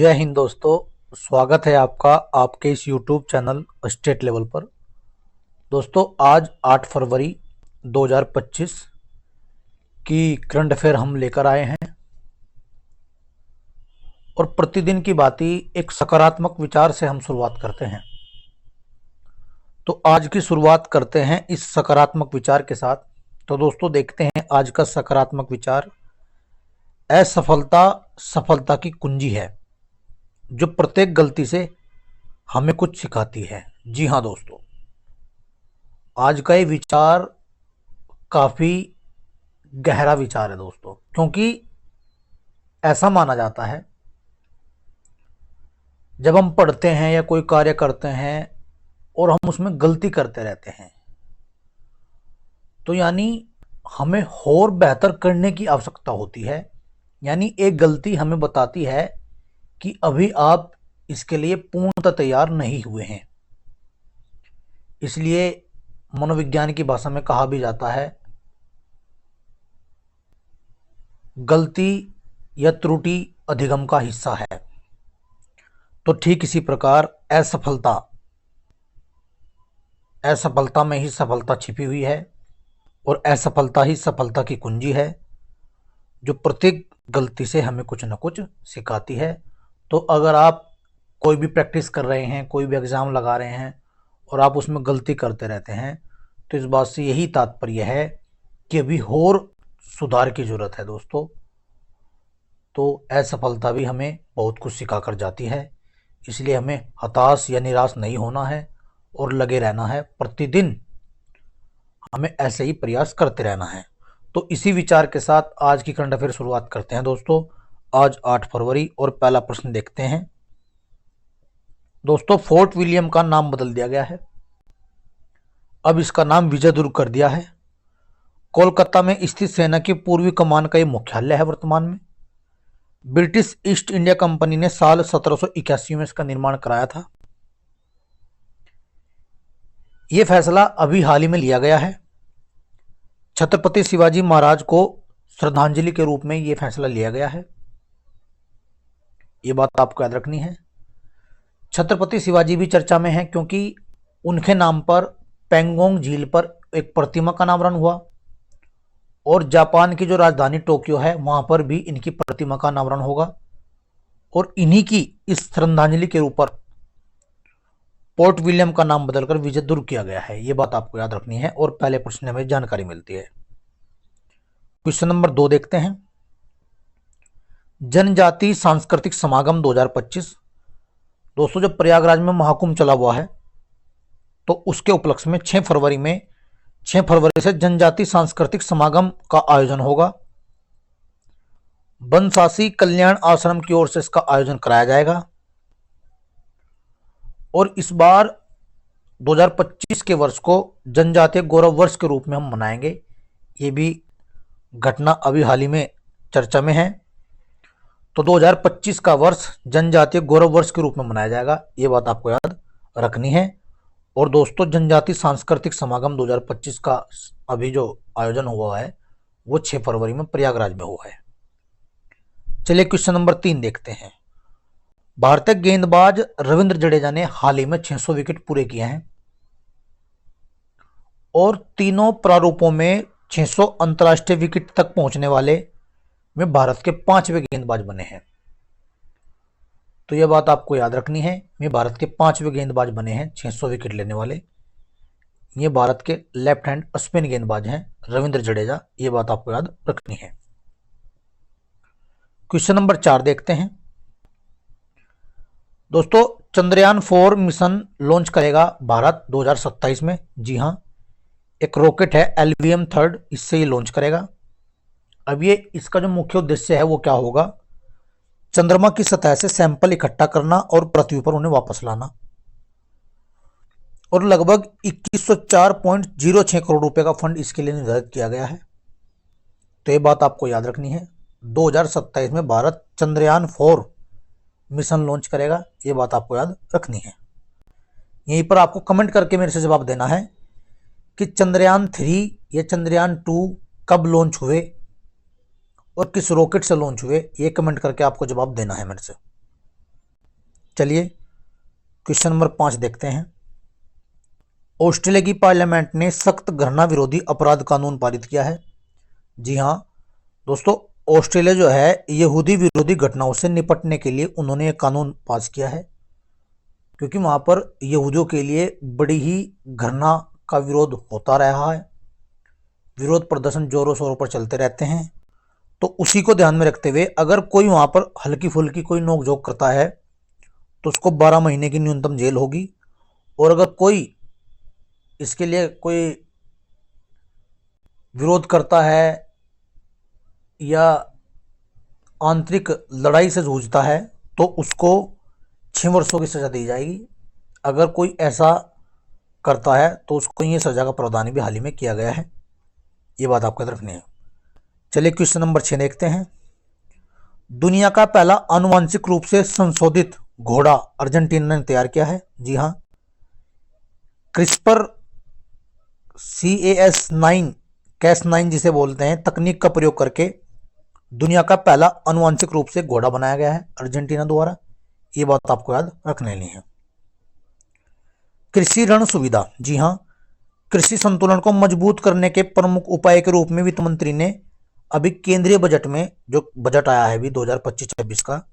जय हिंद दोस्तों। स्वागत है आपका आपके इस YouTube चैनल स्टेट लेवल पर। दोस्तों आज 8 फरवरी 2025 की करंट अफेयर हम लेकर आए हैं और प्रतिदिन की बात ही एक सकारात्मक विचार से हम शुरुआत करते हैं। तो आज की शुरुआत करते हैं इस सकारात्मक विचार के साथ। तो दोस्तों देखते हैं आज का सकारात्मक विचार। असफलता सफलता की कुंजी है, जो प्रत्येक गलती से हमें कुछ सिखाती है। जी हाँ दोस्तों, आज का ये विचार काफ़ी गहरा विचार है दोस्तों, क्योंकि ऐसा माना जाता है जब हम पढ़ते हैं या कोई कार्य करते हैं और हम उसमें गलती करते रहते हैं, तो यानी हमें और बेहतर करने की आवश्यकता होती है। यानी एक गलती हमें बताती है कि अभी आप इसके लिए पूर्णतः तैयार नहीं हुए हैं। इसलिए मनोविज्ञान की भाषा में कहा भी जाता है, गलती या त्रुटि अधिगम का हिस्सा है। तो ठीक इसी प्रकार असफलता में ही सफलता छिपी हुई है और असफलता ही सफलता की कुंजी है, जो प्रत्येक गलती से हमें कुछ न कुछ सिखाती है। तो अगर आप कोई भी प्रैक्टिस कर रहे हैं, कोई भी एग्ज़ाम लगा रहे हैं और आप उसमें गलती करते रहते हैं, तो इस बात से यही तात्पर्य है कि अभी और सुधार की ज़रूरत है दोस्तों। तो असफलता भी हमें बहुत कुछ सिखा कर जाती है, इसलिए हमें हताश या निराश नहीं होना है और लगे रहना है। प्रतिदिन हमें ऐसे ही प्रयास करते रहना है। तो इसी विचार के साथ आज की करंट अफेयर शुरुआत करते हैं दोस्तों। आज 8 फरवरी और पहला प्रश्न देखते हैं दोस्तों। फोर्ट विलियम का नाम बदल दिया गया है, अब इसका नाम विजय दुर्ग कर दिया है। कोलकाता में स्थित सेना की पूर्वी कमान का ये मुख्यालय है वर्तमान में। ब्रिटिश ईस्ट इंडिया कंपनी ने साल 1781 में इसका निर्माण कराया था। ये फैसला अभी हाल ही में लिया गया है। छत्रपति शिवाजी महाराज को श्रद्धांजलि के रूप में ये फैसला लिया गया है, ये बात आपको याद रखनी है। छत्रपति शिवाजी भी चर्चा में है क्योंकि उनके नाम पर पेंगोंग झील पर एक प्रतिमा का अनावरण हुआ और जापान की जो राजधानी टोक्यो है वहां पर भी इनकी प्रतिमा का अनावरण होगा और इन्हीं की इस श्रद्धांजलि के ऊपर पोर्ट विलियम का नाम बदलकर विजय दुर्ग किया गया है, ये बात आपको याद रखनी है और पहले प्रश्न में जानकारी मिलती है। क्वेश्चन नंबर 2 देखते हैं। जनजाति सांस्कृतिक समागम 2025 दोस्तों, जब प्रयागराज में महाकुंभ चला हुआ है तो उसके उपलक्ष्य में 6 फरवरी से जनजाति सांस्कृतिक समागम का आयोजन होगा। बनसासी कल्याण आश्रम की ओर से इसका आयोजन कराया जाएगा और इस बार 2025 के वर्ष को जनजातीय गौरव वर्ष के रूप में हम मनाएंगे। ये भी घटना अभी हाल ही में चर्चा में है। तो 2025 का वर्ष जनजातीय गौरव वर्ष के रूप में मनाया जाएगा, ये बात आपको याद रखनी है। और दोस्तों जनजाति सांस्कृतिक समागम 2025 का अभी जो आयोजन हुआ है वो 6 फरवरी में प्रयागराज में हुआ है। चलिए क्वेश्चन नंबर 3 देखते हैं। भारतीय गेंदबाज रविंद्र जडेजा ने हाल ही में 600 विकेट पूरे किए हैं और तीनों प्रारूपों में 600 अंतर्राष्ट्रीय विकेट तक पहुंचने वाले में भारत के 5वें गेंदबाज बने हैं। तो यह बात आपको याद रखनी है, ये भारत के 5वें गेंदबाज बने हैं 600 विकेट लेने वाले। ये भारत के लेफ्ट हैंड स्पिन गेंदबाज हैं रविंद्र जडेजा, ये बात आपको याद रखनी है। क्वेश्चन नंबर 4 देखते हैं दोस्तों। चंद्रयान 4 मिशन लॉन्च करेगा भारत 2027 में। जी हां, एक रॉकेट है LVM 3, इससे ये लॉन्च करेगा। अब ये इसका जो मुख्य उद्देश्य है वो क्या होगा, चंद्रमा की सतह से सैंपल इकट्ठा करना और पृथ्वी पर उन्हें वापस लाना, और लगभग 2104.06 करोड़ रुपए का फंड इसके लिए निर्धारित किया गया है। तो ये बात आपको याद रखनी है, 2027 में भारत चंद्रयान 4 मिशन लॉन्च करेगा, ये बात आपको याद रखनी है। यहीं पर आपको कमेंट करके मेरे से जवाब देना है कि चंद्रयान 3 या चंद्रयान 2 कब लॉन्च हुए और किस रॉकेट से लॉन्च हुए, ये कमेंट करके आपको जवाब देना है मेरे से। चलिए क्वेश्चन नंबर 5 देखते हैं। ऑस्ट्रेलिया की पार्लियामेंट ने सख्त घृणा विरोधी अपराध कानून पारित किया है। जी हाँ दोस्तों, ऑस्ट्रेलिया जो है यहूदी विरोधी घटनाओं से निपटने के लिए उन्होंने एक कानून पास किया है, क्योंकि वहां पर यहूदियों के लिए बड़ी ही घृणा का विरोध होता रहा है। विरोध प्रदर्शन जोरों शोरों पर चलते रहते हैं। तो उसी को ध्यान में रखते हुए अगर कोई वहां पर हल्की फुल्की कोई नोकझोंक करता है तो उसको 12 महीने की न्यूनतम जेल होगी। और अगर कोई इसके लिए कोई विरोध करता है या आंतरिक लड़ाई से जूझता है तो उसको 6 वर्षों की सजा दी जाएगी। अगर कोई ऐसा करता है तो उसको ये सजा का प्रावधान भी हाल ही में किया गया है। ये बात आपको याद रखनी है। चलिए क्वेश्चन नंबर 6 देखते हैं। दुनिया का पहला आनुवांशिक रूप से संशोधित घोड़ा अर्जेंटीना ने तैयार किया है। जी हाँ, क्रिस्पर CAS9 जिसे बोलते हैं तकनीक का प्रयोग करके दुनिया का पहला आनुवांशिक रूप से घोड़ा बनाया गया है अर्जेंटीना द्वारा। ये बात आपको याद रख लेनी है। कृषि ऋण सुविधा। जी हाँ, कृषि संतुलन को मजबूत करने के प्रमुख उपाय के रूप में वित्त मंत्री ने अभी केंद्रीय बजट में जो बजट आया है अभी 2025-26 का,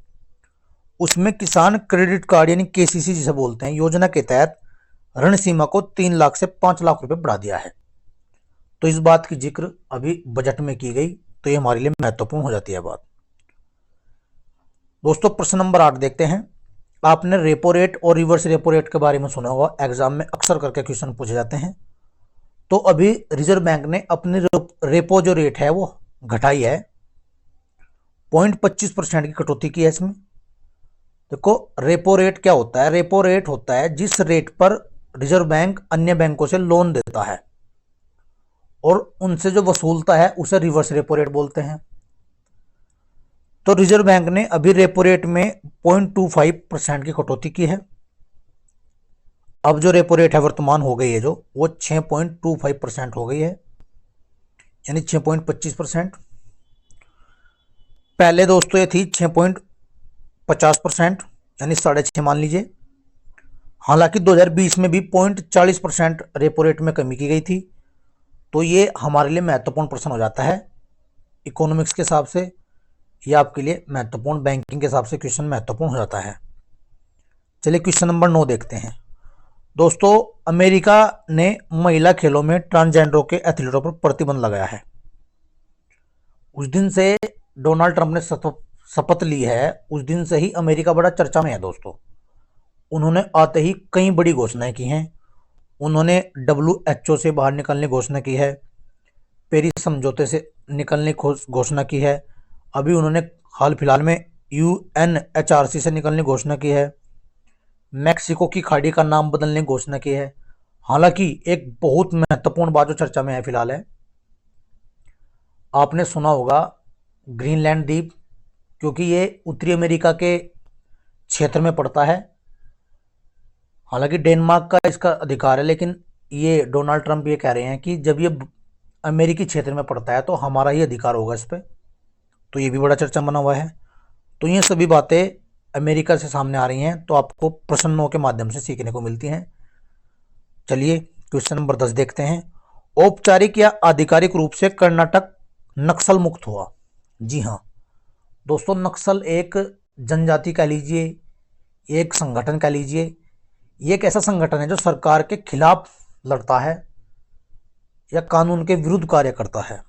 उसमें किसान क्रेडिट कार्ड यानी KCC जिसे बोलते हैं योजना के तहत ऋण सीमा को 3 लाख से 5 लाख रुपए बढ़ा दिया है। तो इस बात की जिक्र अभी बजट में की गई, तो ये हमारे लिए महत्वपूर्ण हो जाती है बात। दोस्तों प्रश्न नंबर 8 देखते हैं। आपने रेपो रेट और रिवर्स रेपो रेट के बारे में सुना होगा, एग्जाम में अक्सर करके क्वेश्चन पूछे जाते हैं। तो अभी रिजर्व बैंक ने अपनी रेपो जो रेट है वो घटाई है, 0.25% की कटौती की है इसमें। देखो रेपो रेट क्या होता है? रेपो रेट होता है जिस रेट पर रिजर्व बैंक अन्य बैंकों से लोन देता है और उनसे जो वसूलता है उसे रिवर्स रेपो रेट बोलते हैं। तो रिजर्व बैंक ने अभी रेपो रेट में 0.25% की कटौती की है। अब जो रेपो रेट है वर्तमान हो गई है जो वो 6.25% हो गई है, यानी 6.25%। पहले दोस्तों ये थी 6.50% यानी 6.5 मान लीजिए। हालांकि 2020 में भी 0.40% रेपो रेट में कमी की गई थी। तो ये हमारे लिए महत्वपूर्ण प्रश्न हो जाता है इकोनॉमिक्स के हिसाब से, या आपके लिए महत्वपूर्ण बैंकिंग के हिसाब से क्वेश्चन महत्वपूर्ण हो जाता है। चलिए क्वेश्चन नंबर 9 देखते हैं। दोस्तों अमेरिका ने महिला खेलों में ट्रांसजेंडरों के एथलीटों पर प्रतिबंध लगाया है। उस दिन से डोनाल्ड ट्रंप ने शपथ ली है, उस दिन से ही अमेरिका बड़ा चर्चा में है दोस्तों। उन्होंने आते ही कई बड़ी घोषणाएं की हैं। उन्होंने WHO से बाहर निकलने की घोषणा की है, पेरिस समझौते से निकलने की घोषणा की है, अभी उन्होंने हाल फिलहाल में UNHRC से निकलने की घोषणा की है, मैक्सिको की खाड़ी का नाम बदलने की घोषणा की है। हालांकि एक बहुत महत्वपूर्ण बात जो चर्चा में है फिलहाल है, आपने सुना होगा ग्रीनलैंड द्वीप, क्योंकि ये उत्तरी अमेरिका के क्षेत्र में पड़ता है। हालांकि डेनमार्क का इसका अधिकार है, लेकिन ये डोनाल्ड ट्रंप ये कह रहे हैं कि जब ये अमेरिकी क्षेत्र में पड़ता है तो हमारा ही अधिकार होगा इस पर। तो ये भी बड़ा चर्चा बना हुआ है। तो ये सभी बातें अमेरिका से सामने आ रही हैं, तो आपको प्रश्नों के माध्यम से सीखने को मिलती हैं। चलिए क्वेश्चन नंबर 10 देखते हैं। औपचारिक या आधिकारिक रूप से कर्नाटक नक्सल मुक्त हुआ। जी हाँ दोस्तों, नक्सल एक जनजाति कह लीजिए, एक संगठन कह लीजिए, ये एक ऐसा संगठन है जो सरकार के खिलाफ लड़ता है या कानून के विरुद्ध कार्य करता है,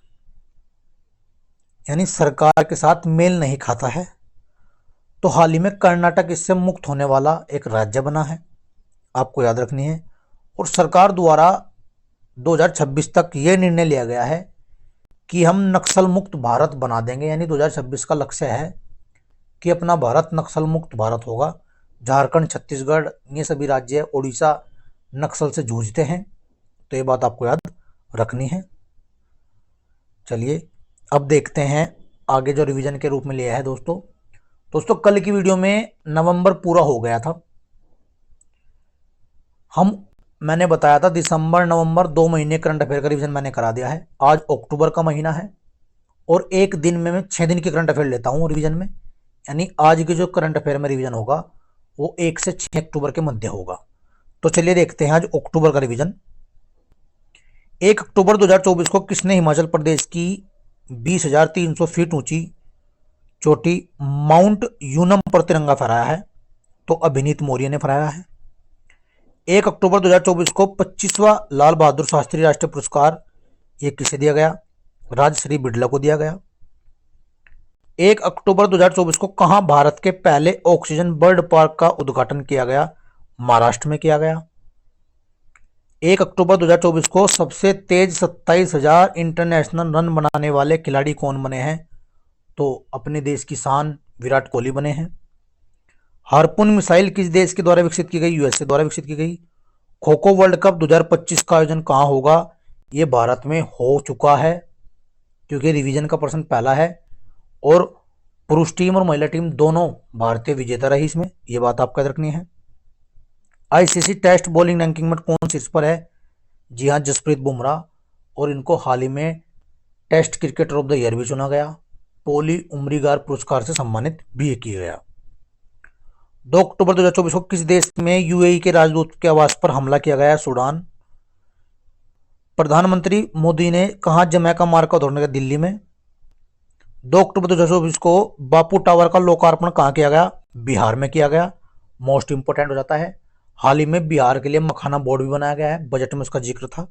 यानी सरकार के साथ मेल नहीं खाता है। तो हाल ही में कर्नाटक इससे मुक्त होने वाला एक राज्य बना है, आपको याद रखनी है। और सरकार द्वारा 2026 तक ये निर्णय लिया गया है कि हम नक्सल मुक्त भारत बना देंगे, यानी 2026 का लक्ष्य है कि अपना भारत नक्सल मुक्त भारत होगा। झारखंड, छत्तीसगढ़, ये सभी राज्य, उड़ीसा नक्सल से जूझते हैं, तो ये बात आपको याद रखनी है। चलिए अब देखते हैं आगे जो रिवीजन के रूप में लिया है दोस्तों कल की वीडियो में नवंबर पूरा हो गया था। मैंने बताया था दिसंबर नवंबर 2 महीने करंट अफेयर का रिवीजन मैंने करा दिया है। आज अक्टूबर का महीना है और एक दिन में मैं 6 दिन की करंट अफेयर लेता हूँ रिवीजन में, यानी आज की जो करंट अफेयर में रिवीजन होगा वो 1 से 6 अक्टूबर के मध्य होगा। तो चलिए देखते हैं आज अक्टूबर का रिवीजन। 1 अक्टूबर 2024 को किसने हिमाचल प्रदेश की 20,300 फीट ऊंची चोटी माउंट यूनम पर तिरंगा फहराया है? तो अभिनीत मौर्य ने फहराया है। 1 अक्टूबर 2024 को 25वां लाल बहादुर शास्त्री राष्ट्रीय पुरस्कार ये किसे दिया गया? राजश्री बिड़ला को दिया गया। 1 अक्टूबर 2024 को कहां भारत के पहले ऑक्सीजन बर्ड पार्क का उद्घाटन किया गया? महाराष्ट्र में किया गया। 1 अक्टूबर 2024 को सबसे तेज 27,000 इंटरनेशनल रन बनाने वाले खिलाड़ी कौन बने हैं? तो अपने देश की शान विराट कोहली बने हैं। हार्पून मिसाइल किस देश के द्वारा विकसित की गई? यूएसए द्वारा विकसित की गई। खो खो वर्ल्ड कप 2025 का आयोजन कहां होगा? ये भारत में हो चुका है, क्योंकि रिवीजन का प्रश्न पहला है और पुरुष टीम और महिला टीम दोनों भारतीय विजेता रही इसमें, ये बात आपको याद रखनी है। आईसीसी टेस्ट बॉलिंग रैंकिंग में कौन शीर्ष पर है? जी हाँ, जसप्रीत बुमराह, और इनको हाल ही में test cricketer of the year भी चुना गया। पोली उम्रीगार पुरस्कार से सम्मानित भी किया गया। 2 अक्टूबर 2024 को किस देश में यूएई के राजदूत के आवास पर हमला किया गया? सूडान। प्रधानमंत्री मोदी ने कहा जमैका मार्ग का उद्घाटन किया? दिल्ली में। 2 अक्टूबर 2024 को बापू टावर का लोकार्पण कहां किया गया? बिहार में किया गया। मोस्ट इंपोर्टेंट हो जाता है, हाल ही में बिहार के लिए मखाना बोर्ड भी बनाया गया है, बजट में उसका जिक्र था।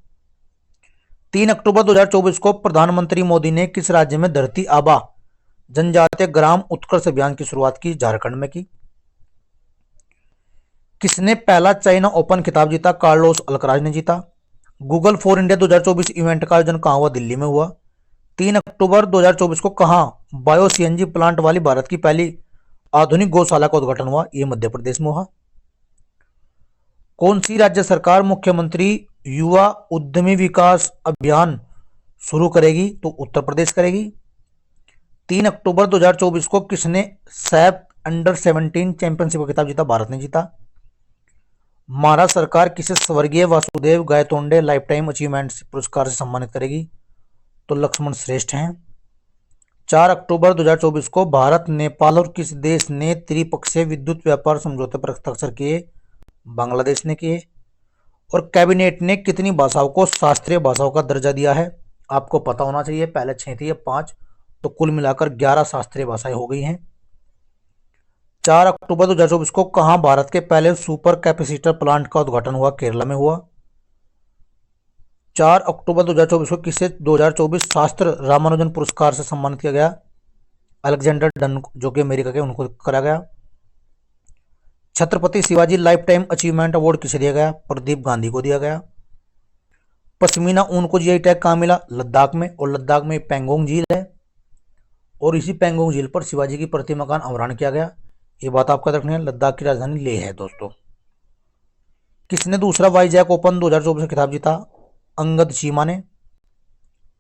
3 अक्टूबर 2024 को प्रधानमंत्री मोदी ने किस राज्य में धरती आबा जनजातीय ग्राम उत्कर्ष अभियान की शुरुआत की? झारखंड में की। किसने पहला चाइना ओपन खिताब जीता? कार्लोस अल्कराज ने जीता। गूगल फॉर इंडिया 2024 इवेंट का आयोजन कहां हुआ? दिल्ली में हुआ। 3 अक्टूबर 2024 को कहां बायो सीएनजी प्लांट वाली भारत की पहली आधुनिक गौशाला का उद्घाटन हुआ? यह मध्य प्रदेश में हुआ। कौन सी राज्य सरकार मुख्यमंत्री युवा उद्यमी विकास अभियान शुरू करेगी? तो उत्तर प्रदेश करेगी। 3 अक्टूबर 2024 को किसने सैफ अंडर 17 चैंपियनशिप का खिताब जीता? भारत ने जीता। महाराष्ट्र सरकार किसे स्वर्गीय Vasudev Gaitonde life time achievement पुरस्कार से सम्मानित करेगी? तो लक्ष्मण श्रेष्ठ हैं। 4 अक्टूबर 2024 को भारत नेपाल और किस देश ने त्रिपक्षीय विद्युत व्यापार समझौते पर हस्ताक्षर किए? बांग्लादेश ने किए। और कैबिनेट ने कितनी भाषाओं को शास्त्रीय भाषाओं का दर्जा दिया है? आपको पता होना चाहिए, पहले 6 थी, 5, तो कुल मिलाकर 11 शास्त्रीय भाषाएं हो गई हैं। 4 अक्टूबर 2024 को कहां भारत के पहले सुपर कैपेसिटर प्लांट का उद्घाटन हुआ? केरला में हुआ। 4 अक्टूबर 2024 को किसे 2024 शास्त्र रामानुजन पुरस्कार से सम्मानित किया गया? अलेक्जेंडर डन, जो कि अमेरिका के, उनको करा गया। Chhatrapati Shivaji life time achievement award किसे दिया गया? प्रदीप गांधी को दिया गया। पश्मीना ऊन को जीआई टैग कहां मिला? लद्दाख में, और लद्दाख में पेंगोंग झील है, और इसी पेंगोंग झील पर शिवाजी की प्रतिमा का अनावरण किया गया। ये बात आपका रखनी है। लद्दाख की राजधानी लेह है दोस्तों। किसने दूसरा वाईजैक ओपन 2024 में खिताब जीता? अंगद चीमा ने।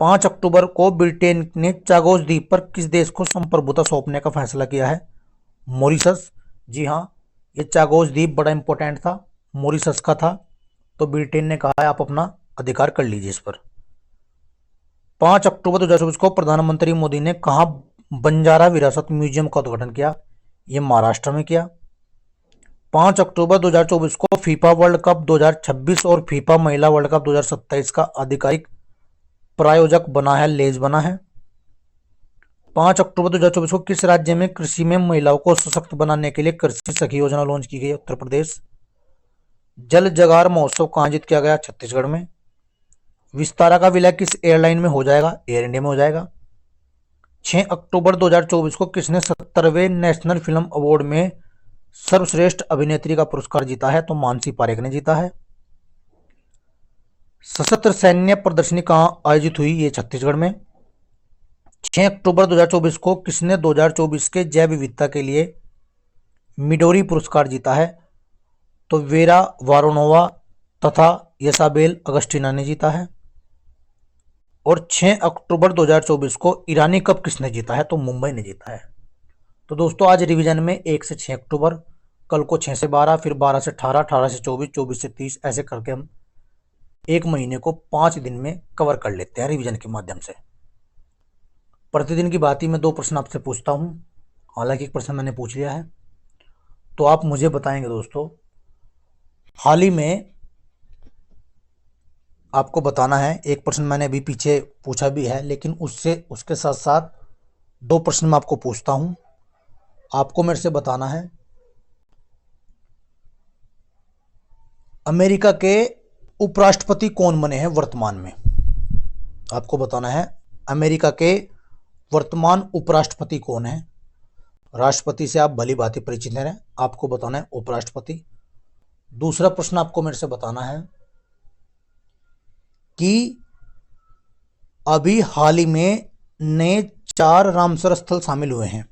5 अक्टूबर को ब्रिटेन ने चागोस द्वीप पर किस देश को संप्रभुता सौंपने का फैसला किया है? मॉरिशस। जी हाँ, ये चागोस द्वीप बड़ा इंपॉर्टेंट था, मॉरिशस का था, तो ब्रिटेन ने कहा है आप अपना अधिकार कर लीजिए इस पर। 5 अक्टूबर 2024 को प्रधानमंत्री मोदी ने कहा बंजारा विरासत म्यूजियम का उद्घाटन किया? ये महाराष्ट्र में किया। 5 अक्टूबर 2024 को फीफा वर्ल्ड कप 2026 और फीफा महिला वर्ल्ड कप 2027 का आधिकारिक प्रायोजक बना है लेज बना है। 5 अक्टूबर 2024 को किस राज्य में कृषि में महिलाओं को सशक्त बनाने के लिए कृषि सखी योजना लॉन्च की गई? उत्तर प्रदेश। जल जगार महोत्सव कहाँ आयोजित किया गया? छत्तीसगढ़ में। विस्तारा का विलय किस एयरलाइन में हो जाएगा? एयर इंडिया में हो जाएगा। 6 अक्टूबर 2024 को किसने 70वें नेशनल फिल्म अवार्ड में सर्वश्रेष्ठ अभिनेत्री का पुरस्कार जीता है? तो मानसी पारेख ने जीता है। सशस्त्र सैन्य प्रदर्शनी कहां आयोजित हुई? ये छत्तीसगढ़ में। 6 अक्टूबर 2024 को किसने 2024 के जैव विविधता के लिए मिडोरी पुरस्कार जीता है? तो वेरा वारोनोवा तथा यसाबेल अगस्टीना ने जीता है। और 6 अक्टूबर 2024 को ईरानी कप किसने जीता है? तो मुंबई ने जीता है। तो दोस्तों आज रिवीजन में 1 से 6 अक्टूबर, कल को 6 से 12, फिर 12 से 18, 18 से 24, 24 से 30, ऐसे करके हम एक महीने को 5 दिन में कवर कर लेते हैं रिवीजन के माध्यम से। प्रतिदिन की बात ही मैं 2 प्रश्न आपसे पूछता हूं, हालांकि एक प्रश्न मैंने पूछ लिया है। तो आप मुझे बताएंगे दोस्तों, हाल ही में आपको बताना है, एक प्रश्न मैंने अभी पीछे पूछा भी है, लेकिन उसके साथ साथ दो प्रश्न मैं आपको पूछता हूं, आपको मेरे से बताना है अमेरिका के उपराष्ट्रपति कौन बने हैं वर्तमान में। आपको बताना है अमेरिका के वर्तमान उपराष्ट्रपति कौन है। राष्ट्रपति से आप भली भांति परिचित हैं, आपको बताना है उपराष्ट्रपति। दूसरा प्रश्न आपको मेरे से बताना है कि अभी हाल ही में नए 4 रामसर स्थल शामिल हुए हैं,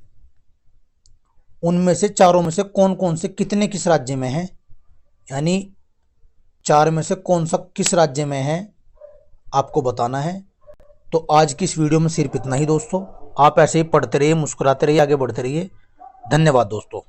उनमें से चारों में से कौन कौन से कितने किस राज्य में हैं, यानी 4 में से कौन सा किस राज्य में है, आपको बताना है। तो आज की इस वीडियो में सिर्फ इतना ही दोस्तों। आप ऐसे ही पढ़ते रहिए, मुस्कुराते रहिए, आगे बढ़ते रहिए। धन्यवाद दोस्तों।